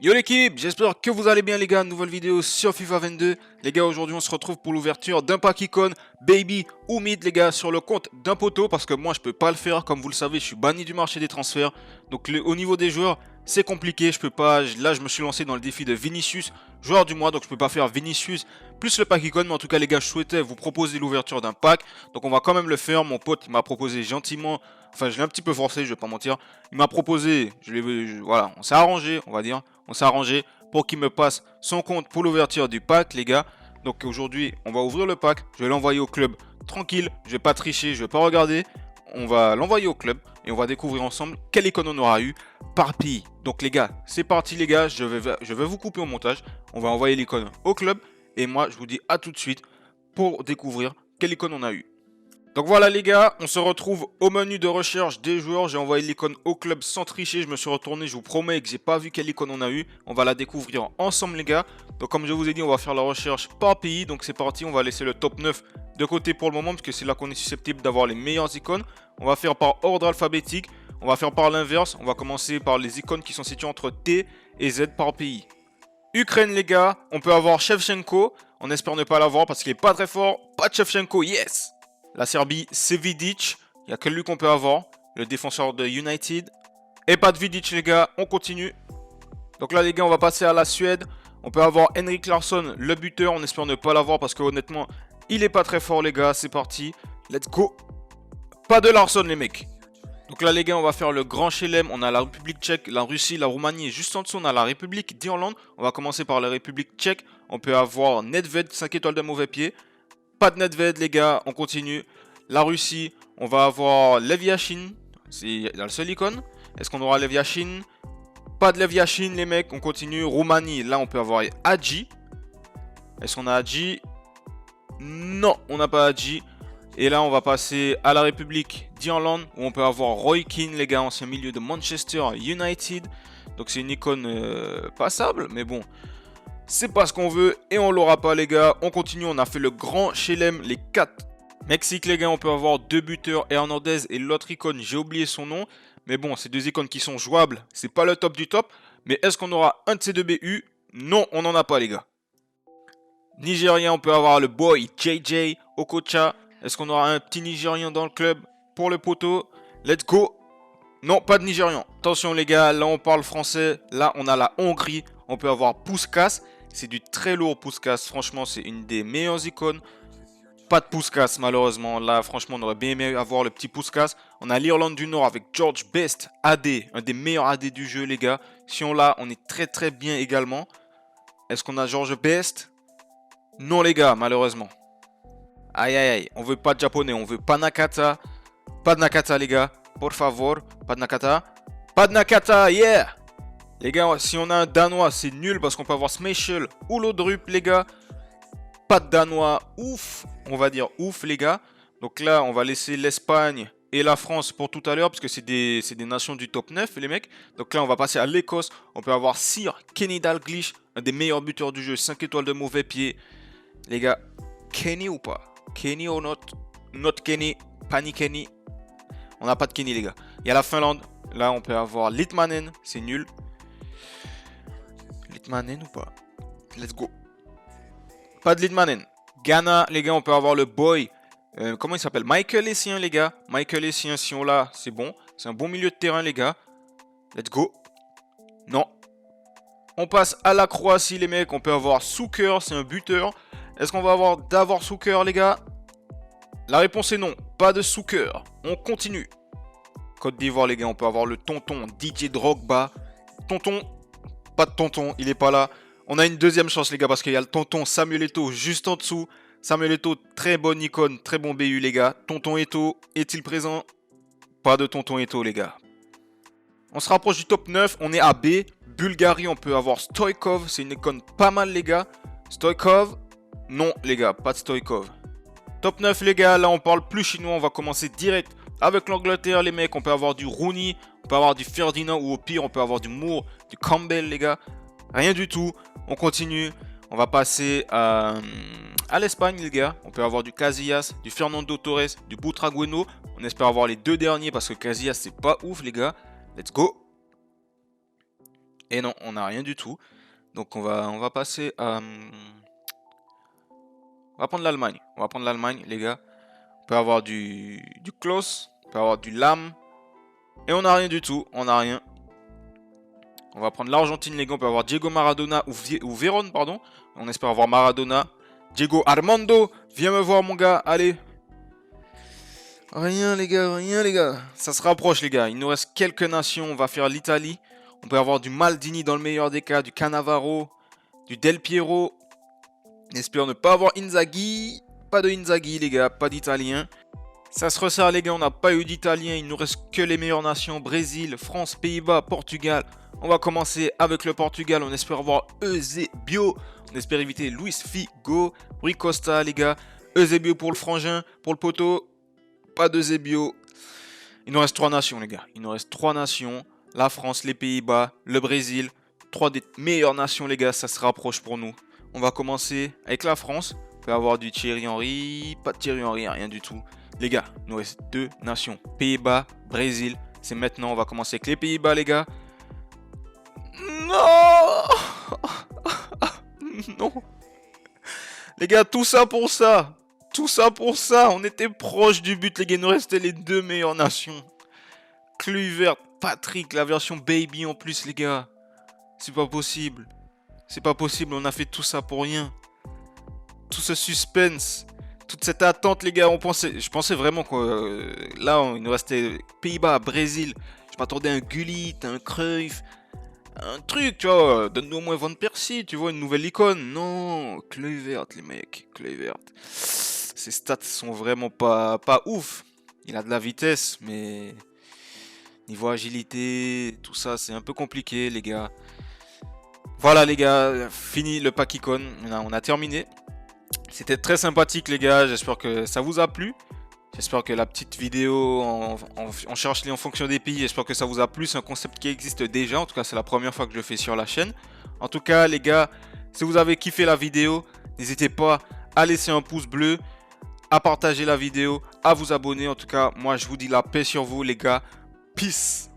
Yo l'équipe, j'espère que vous allez bien les gars, nouvelle vidéo sur FIFA 22. Les gars, aujourd'hui on se retrouve pour l'ouverture d'un pack icône, baby ou mid les gars, sur le compte d'un poteau. Parce que moi je peux pas le faire, comme vous le savez, je suis banni du marché des transferts. Donc au niveau des joueurs, c'est compliqué, je peux pas. Là je me suis lancé dans le défi de Vinicius, joueur du mois. Donc je peux pas faire Vinicius plus le pack icône. Mais en tout cas les gars, je souhaitais vous proposer l'ouverture d'un pack. Donc on va quand même le faire, mon pote il m'a proposé gentiment. Enfin je l'ai un petit peu forcé, je vais pas mentir. Il m'a proposé, voilà, on s'est arrangé, on va dire. On s'est arrangé pour qu'il me passe son compte pour l'ouverture du pack les gars. Donc aujourd'hui on va ouvrir le pack, je vais l'envoyer au club tranquille, je vais pas tricher, je vais pas regarder. On va l'envoyer au club et on va découvrir ensemble quelle icône on aura eu par pays. Donc les gars, c'est parti les gars, je vais vous couper au montage. On va envoyer l'icône au club et moi je vous dis à tout de suite pour découvrir quelle icône on a eu. Donc voilà les gars, on se retrouve au menu de recherche des joueurs. J'ai envoyé l'icône au club sans tricher, je me suis retourné, je vous promets que j'ai pas vu quelle icône on a eu. On va la découvrir ensemble les gars. Donc comme je vous ai dit, on va faire la recherche par pays. Donc c'est parti, on va laisser le top 9 de côté pour le moment, parce que c'est là qu'on est susceptible d'avoir les meilleures icônes. On va faire par ordre alphabétique, on va faire par l'inverse. On va commencer par les icônes qui sont situées entre T et Z par pays. Ukraine les gars, on peut avoir Shevchenko. On espère ne pas l'avoir parce qu'il est pas très fort. Pas de Shevchenko, yes. La Serbie, c'est Vidic. Il n'y a que lui qu'on peut avoir. Le défenseur de United. Et pas de Vidic, les gars. On continue. Donc là, les gars, on va passer à la Suède. On peut avoir Henrik Larsson, le buteur. On espère ne pas l'avoir parce que honnêtement, il est pas très fort, les gars. C'est parti. Let's go. Pas de Larsson, les mecs. Donc là, les gars, on va faire le grand chelem. On a la République tchèque, la Russie, la Roumanie. Et juste en dessous, on a la République d'Irlande. On va commencer par la République tchèque. On peut avoir Nedved, 5 étoiles de mauvais pied. Pas de Nedved les gars, on continue. La Russie, on va avoir Leviashin. C'est la seule icône. Est-ce qu'on aura Leviashin? Pas de Leviashin les mecs, on continue. Roumanie, là on peut avoir Hadji. Est-ce qu'on a Hadji? Non, on n'a pas Hadji. Et là on va passer à la République d'Irlande, où on peut avoir Roy Keane les gars, ancien milieu de Manchester United. Donc c'est une icône passable, mais bon. C'est pas ce qu'on veut et on l'aura pas les gars. On continue, on a fait le grand chelem, les 4. Mexique les gars, on peut avoir 2 buteurs, Hernandez et l'autre icône, j'ai oublié son nom. Mais bon, c'est 2 icônes qui sont jouables, c'est pas le top du top. Mais est-ce qu'on aura un de ces 2 BU? Non, on n'en a pas les gars. Nigérien, on peut avoir le boy JJ Okocha. Est-ce qu'on aura un petit Nigérian dans le club pour le poteau? Let's go. Non, pas de Nigérian. Attention les gars, là on parle français. Là on a la Hongrie. On peut avoir Puskas. C'est du très lourd Puskas. Franchement, c'est une des meilleures icônes. Pas de Puskas malheureusement. Là, franchement, on aurait bien aimé avoir le petit Puskas. On a l'Irlande du Nord avec George Best, AD. Un des meilleurs AD du jeu les gars. Si on l'a, on est très très bien également. Est-ce qu'on a George Best? Non les gars, malheureusement. Aïe aïe aïe. On veut pas de japonais. On veut pas Nakata. Pas de Nakata les gars. Por favor. Pas de Nakata. Pas de Nakata, yeah. Les gars, si on a un Danois, c'est nul parce qu'on peut avoir Schmeichel ou Laudrup, les gars. Pas de Danois, ouf. On va dire ouf, les gars. Donc là, on va laisser l'Espagne et la France pour tout à l'heure parce que c'est des nations du top 9, les mecs. Donc là, on va passer à l'Écosse. On peut avoir Sir Kenny Dalglish, un des meilleurs buteurs du jeu, 5 étoiles de mauvais pied. Les gars, Kenny ou pas? Kenny ou not? Not Kenny, pas ni Kenny. On n'a pas de Kenny, les gars. Il y a la Finlande. Là, on peut avoir Litmanen, c'est nul. Litmanen ou pas? Let's go. Pas de Litmanen. Ghana, les gars, on peut avoir le boy. Comment il s'appelle? Michael Essien, les gars. Michael Essien, si on l'a, c'est bon. C'est un bon milieu de terrain, les gars. Let's go. Non. On passe à la Croatie, les mecs. On peut avoir Souker, c'est un buteur. Est-ce qu'on va avoir d'avoir Souker, les gars? La réponse est non. Pas de Souker. On continue. Côte d'Ivoire, les gars, on peut avoir le tonton DJ Drogba. Tonton. Pas de tonton, il est pas là. On a une deuxième chance les gars parce qu'il y a le tonton Samuel Eto'o juste en dessous. Samuel Eto'o, très bonne icône, très bon BU les gars. Tonton Eto'o, est-il présent? Pas de tonton Eto'o les gars. On se rapproche du top 9, on est à B. Bulgarie, on peut avoir Stoïkov, c'est une icône pas mal les gars. Stoïkov, non les gars, pas de Stoïkov. Top 9 les gars, là on parle plus chinois, on va commencer direct avec l'Angleterre les mecs. On peut avoir du Rooney, on peut avoir du Ferdinand ou au pire on peut avoir du Moore, du Campbell les gars. Rien du tout, on continue. On va passer à l'Espagne les gars. On peut avoir du Casillas, du Fernando Torres, du Butragueno. On espère avoir les 2 derniers parce que Casillas c'est pas ouf les gars. Let's go. Et non, on n'a rien du tout. Donc on va passer à... On va prendre l'Allemagne. On va prendre l'Allemagne, les gars. On peut avoir du Klose, on peut avoir du Lam. Et on n'a rien du tout, on n'a rien. On va prendre l'Argentine, les gars. On peut avoir Diego Maradona ou Véron, pardon. On espère avoir Maradona. Diego Armando, viens me voir, mon gars. Allez. Rien, les gars, rien, les gars. Ça se rapproche, les gars. Il nous reste quelques nations. On va faire l'Italie. On peut avoir du Maldini dans le meilleur des cas, du Cannavaro, du Del Piero. On espère ne pas avoir Inzaghi. Pas de Inzaghi, les gars, pas d'Italien. Ça se resserre, les gars, on n'a pas eu d'Italien. Il nous reste que les meilleures nations. Brésil, France, Pays-Bas, Portugal. On va commencer avec le Portugal. On espère avoir Eusebio. On espère éviter Luis Figo. Rui Costa, les gars. Eusebio pour le frangin, pour le poteau. Pas d'Eusebio. Il nous reste 3 nations, les gars. Il nous reste 3 nations. La France, les Pays-Bas, le Brésil. 3 des meilleures nations, les gars. Ça se rapproche pour nous. On va commencer avec la France. On peut avoir du Thierry Henry. Pas de Thierry Henry, rien du tout. Les gars, il nous reste 2 nations. Pays-Bas, Brésil. C'est maintenant. On va commencer avec les Pays-Bas, les gars. Non. Non. Les gars, tout ça pour ça. Tout ça pour ça. On était proche du but, les gars. Il nous restait les 2 meilleures nations. Kluivert, Patrick, la version baby en plus, les gars. C'est pas possible. C'est pas possible. On a fait tout ça pour rien. Tout ce suspense. Toute cette attente, les gars. Je pensais vraiment que là, il nous restait Pays-Bas, Brésil. Je m'attendais à un Gullit, un Cruyff. Un truc, tu vois, donne-nous au moins Van Persie, tu vois, une nouvelle icône. Non, Kluivert, les mecs, Kluivert. Ses stats sont vraiment pas ouf. Il a de la vitesse, mais niveau agilité, tout ça, c'est un peu compliqué, les gars. Voilà, les gars, fini le pack icône. On a terminé. C'était très sympathique, les gars. J'espère que ça vous a plu. J'espère que la petite vidéo, on cherche en fonction des pays, j'espère que ça vous a plu. C'est un concept qui existe déjà. En tout cas, c'est la première fois que je le fais sur la chaîne. En tout cas, les gars, si vous avez kiffé la vidéo, n'hésitez pas à laisser un pouce bleu, à partager la vidéo, à vous abonner. En tout cas, moi, je vous dis la paix sur vous, les gars. Peace.